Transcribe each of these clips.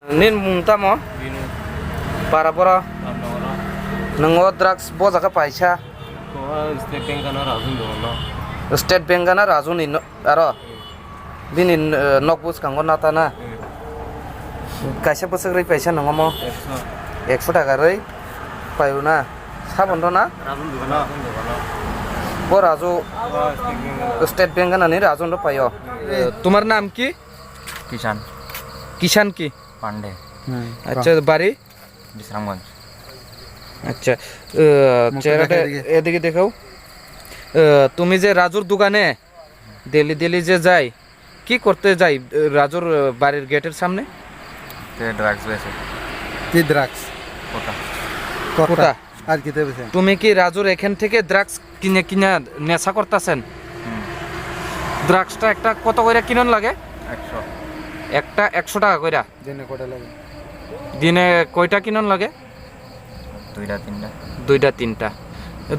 Nin mungtamo Binu, para pora Ramnagara, nungo drugs bojaka paisa Koha State Bank kana Razun dono. State Bank gana Razun in aro bini nokbus kango nata na kaisa bosakrai paisa nungo mo 100 টাকা rai payo na sabon do na Razun dono. bo Razu State Bank gana ni Razun do payo তোমার নাম কি Kishan, কিষান কি Pandey, আচ্ছা বাড়ি Bisramganj. আচ্ছা চেহারাটা এদিকে দেখাও তুমি যে রাজুর দোকানে ডেলি যে যাই কি করতে যাই রাজুর বাড়ির গেটের সামনে Te drugs beche. কি ড্রাগস Kota. কোটা আর কি দেবেছে তুমি কি রাজুর এখান থেকে ড্রাগস কিনে নেশা করতেছেন ড্রাগসটা একটা কত কইরা কিনন লাগে 100. একটা 100 টাকা কইরা দিনে কটা লাগে দিনে কয়টা কিনন লাগে দুইটা তিনটা দুইটা তিনটা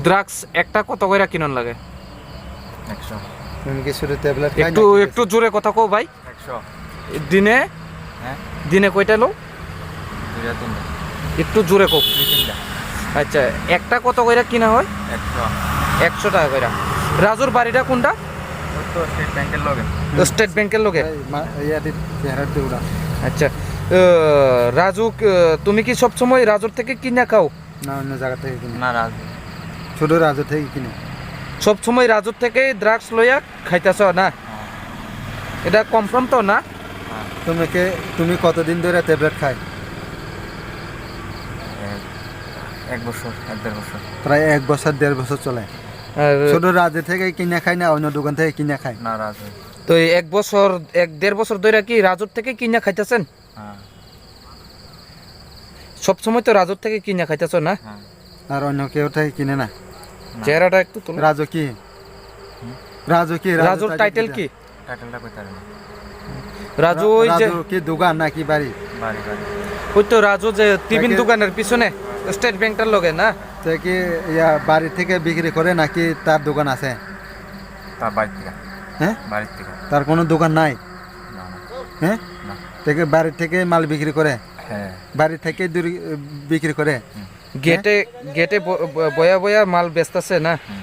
ড্রাগস একটা কত কইরা কিনন লাগে 100. তুমি কি শুধু ট্যাবলেট খাই একটু জোরে কথা কও ভাই 100. দিনে হ্যাঁ দিনে কয়টা লো দুইটা তিনটা একটু জোরে কও দুই তিনটা আচ্ছা একটা কত কইরা কিনা হয় 100. 100 টাকা কইরা রাজুর বাড়িটা কোনটা ওই তো স্টেট ব্যাংকের লগে স্টেট ব্যাংকের লোকে ইয়াতে চেহারার দিউড়া আচ্ছা রাজু তুমি কি সব সময় রাজুর থেকে কিনা খাও না অন্য জায়গা থেকে কিনে না রাজ শুধু রাজু থেকে কিনে সব সময় রাজুর থেকে ড্রাগস লইয়া খাইতাছ না এটা কনফার্ম তো না তুমি কতদিন ধরে ট্যাবলেট খাই এক বছর 1.5 বছর প্রায় 1 বছর 1.5 বছর চলে আর শুধু রাজু থেকে কিনে খাই না অন্য দোকান থেকে কিনে খাই না রাজ তো এই 1.5 বছর ধরে কি রাজুর থেকে কিনা খাইতাছেন হ্যাঁ সব সময় তো রাজুর থেকে কিনা খাইতাছ না হ্যাঁ আর অন্য কেউ থেকে কিনে না চেহারাটা একটু তুলো রাজু কি রাজুর টাইটেল কি টাইটেলটা কইতে পারি না রাজু ওই যে রাজু কি দোকান নাকি বাড়ি বাড়ি বাড়ি ওই তো রাজু যে টিফিন দোকানের পিছনে স্টেট ব্যাংকটার লগে না সে কি ইয়া বাড়ি থেকে বিক্রি করে নাকি তার দোকান আছে তার বাড়ি থেকে হ্যাঁ বাড়ির থেকে তার কোনো দোকান নাই না না হ্যাঁ না থেকে বাড়ি থেকে মাল বিক্রি করে হ্যাঁ বাড়ি থেকে বিক্রি করে গেটে বয়া মাল বেচতাছে না হুম।